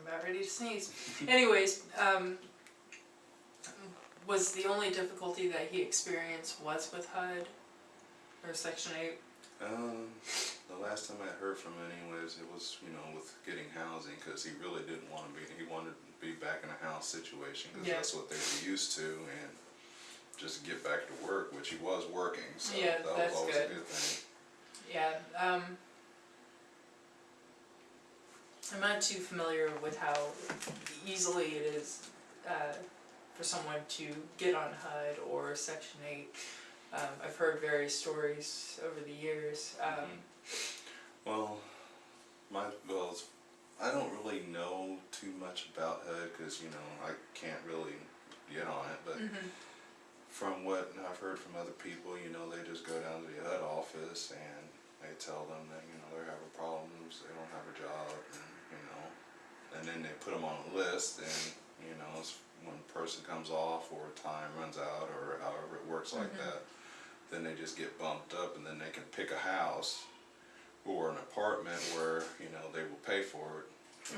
about ready to sneeze. Anyways, was the only difficulty that he experienced was with HUD or Section 8? The last time I heard from him anyways, it was, you know, with getting housing, because he really didn't want to be, he wanted to be back in a house situation, because that's what they were used to, and just get back to work, which he was working, so Yeah, that was always a good thing. Yeah, I'm not too familiar with how easily it is for someone to get on HUD or Section 8. I've heard various stories over the years. Well, I don't really know too much about HUD, because, you know, I can't really get on it, but from what I've heard from other people, you know, they just go down to the HUD office and they tell them that, you know, they're having problems, they don't have a job, and, you know, and then they put them on a list, and, you know, when a person comes off or time runs out or however it works like that, then they just get bumped up, and then they can pick a house or an apartment where, you know, they will pay for it.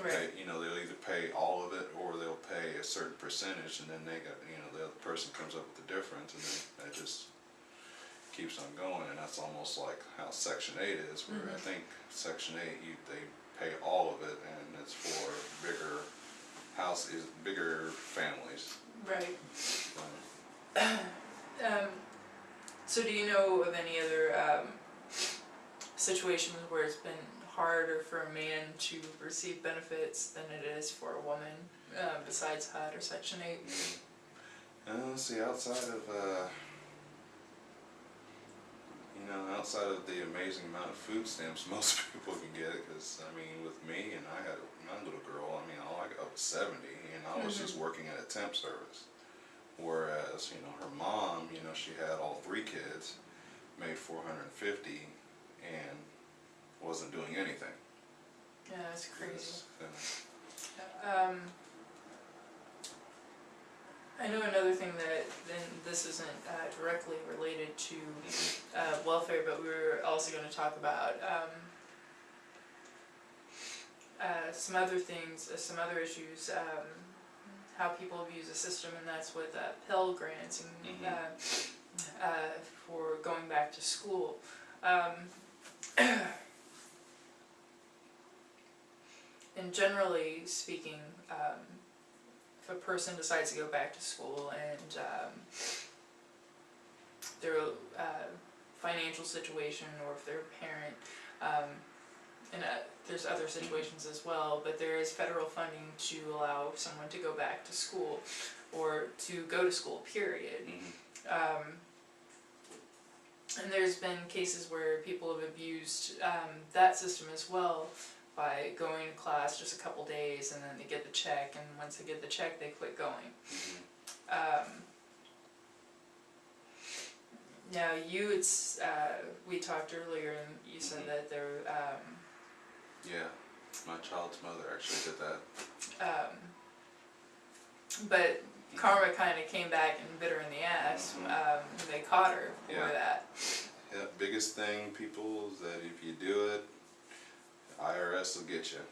Right. You know, they'll either pay all of it or they'll pay a certain percentage, and then they got, you know, the other person comes up with the difference, and then that just keeps on going. And that's almost like how Section 8 is, where I think Section 8, they pay all of it, and it's for bigger houses, bigger families. Right. So do you know of any other situations where it's been harder for a man to receive benefits than it is for a woman, besides HUD or Section 8? See, outside of, you know, outside of the amazing amount of food stamps most people can get, because, I mean, with me, and I had my little girl, I mean, all I got was 70, and I was just working at a temp service. Whereas, you know, her mom, you know, she had all 3 kids, made $450, and wasn't doing anything. Yeah, that's crazy. I know another thing that, and this isn't directly related to welfare, but we were also going to talk about some other things, some other issues, how people abuse the system, and that's with Pell Grants and for going back to school. And generally speaking, if a person decides to go back to school and their financial situation, or if they're a parent, and there's other situations as well, but there is federal funding to allow someone to go back to school, or to go to school, period. And there's been cases where people have abused that system as well, by going to class just a couple days and then they get the check, and once they get the check they quit going. Now we talked earlier and you said that there yeah, my child's mother actually did that. But karma kind of came back and bit her in the ass. They caught her for that. Yeah, biggest thing, people, is that if you do it, IRS will get you,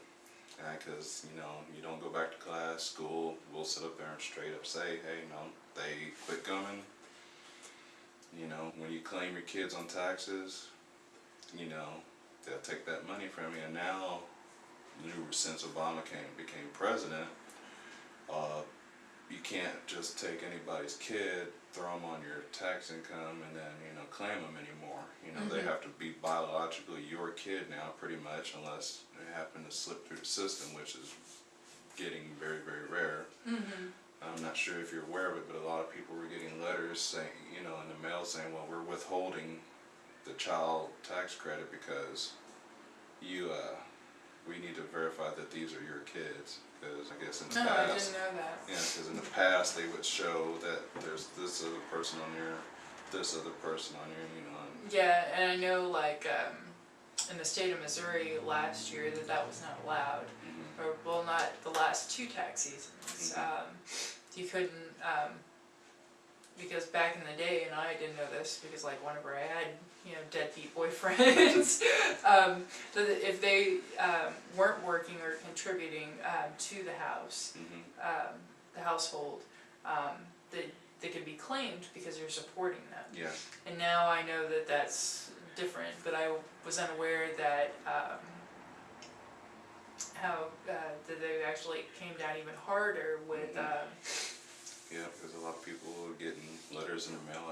because, you know, you don't go back to class, school will sit up there and straight up say, hey, no, they quit coming. You know, when you claim your kids on taxes, you know, they'll take that money from you. And now, since Obama became president, you can't just take anybody's kid, throw them on your tax income, and then, you know, claim them anymore. You know, they have to be biologically your kid now, pretty much, unless they happen to slip through the system, which is getting very, very rare. I'm not sure if you're aware of it, but a lot of people were getting letters saying, you know, in the mail saying, well, we're withholding the child tax credit because we need to verify that these are your kids. Because I guess in the past, I didn't know that. Yeah, because in the past they would show that there's this other person on here, this other person on here, you know. Yeah, and I know, like, in the state of Missouri last year that was not allowed, or well, not the last 2 tax seasons. You couldn't, because back in the day, and I didn't know this because, like, whenever I had, deadbeat boyfriends. So that if they weren't working or contributing to the house, the household, they could be claimed because you're supporting them. Yeah. And now I know that that's different, but I was unaware that how that they actually came down even harder with. Yeah, because a lot of people are getting letters in the mail.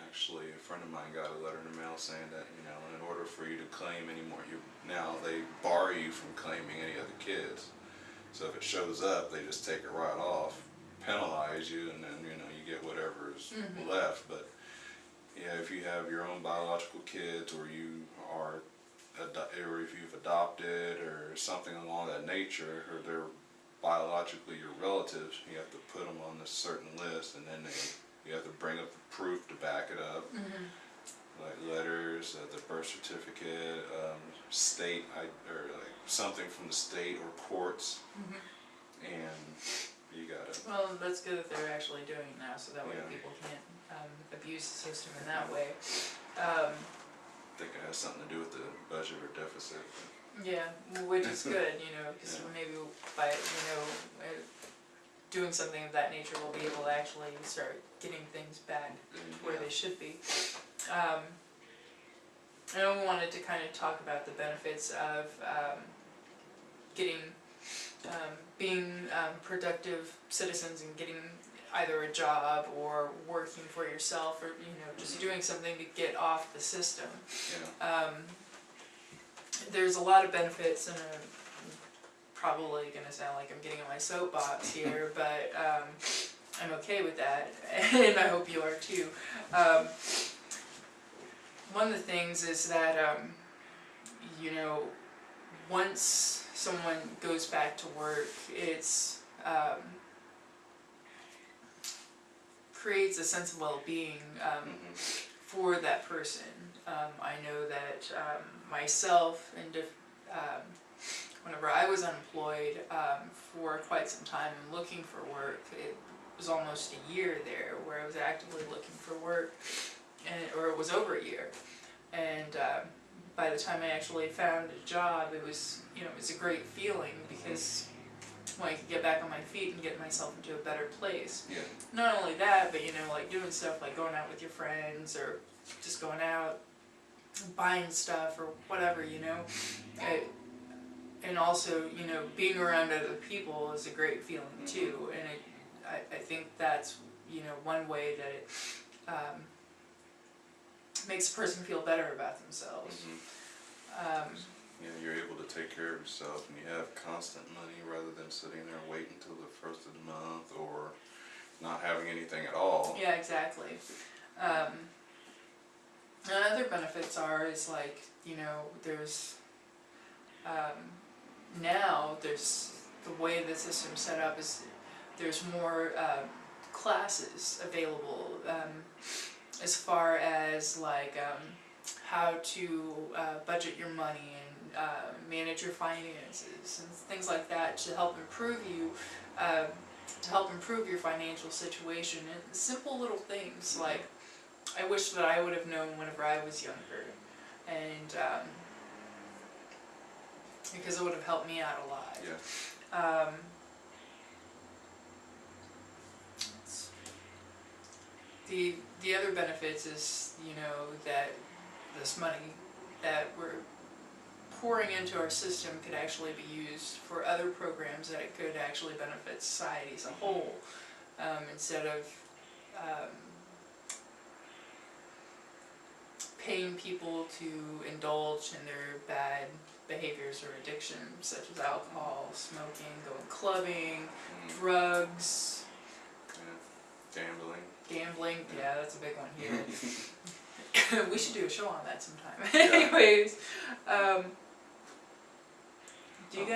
Actually, a friend of mine got a letter in the mail saying that, in order for you to claim anymore, now they bar you from claiming any other kids. So if it shows up, they just take it right off, penalize you, and then you get whatever's left. But yeah, if you have your own biological kids, or or if you've adopted or something along that nature, or they're biologically your relatives, you have to put them on this certain list, and then you have to bring up the proof to back it up, like letters, the birth certificate, state, or like something from the state or courts, and you gotta. Well, that's good that they're actually doing it now, so that way people can't abuse the system in that way. I think it has something to do with the budget or deficit. Yeah, which is good, because maybe by doing something of that nature, we'll be able to actually start getting things back where they should be. I wanted to kind of talk about the benefits of being productive citizens and getting either a job or working for yourself, or just doing something to get off the system. There's a lot of benefits, and I'm probably going to sound like I'm getting on my soapbox here, but I'm okay with that, and I hope you are too. One of the things is that, once someone goes back to work, it's creates a sense of well-being for that person. I know that myself, and whenever I was unemployed for quite some time and looking for work, it was almost a year there where I was actively looking for work, or it was over a year. And by the time I actually found a job, it was a great feeling, because I could get back on my feet and get myself into a better place. Yeah. Not only that, but like doing stuff like going out with your friends, or just going out, buying stuff, or whatever, and also, being around other people is a great feeling too. And I think that's, one way that it makes a person feel better about themselves. You're able to take care of yourself, and you have constant money rather than sitting there waiting until the first of the month, or not having anything at all. Yeah, exactly. And other benefits is like, there's now there's the way the system's set up is there's more classes available as far as like how to budget your money and manage your finances and things like that, to help improve you, to help improve your financial situation. And simple little things like, I wish that I would have known whenever I was younger, and because it would have helped me out a lot. Yeah. The other benefits is, that this money that we're pouring into our system could actually be used for other programs that it could actually benefit society as a whole, instead of paying people to indulge in their bad behaviors or addictions, such as alcohol, smoking, going clubbing, drugs, gambling. Yeah, that's a big one here. We should do a show on that sometime. Anyways, do you got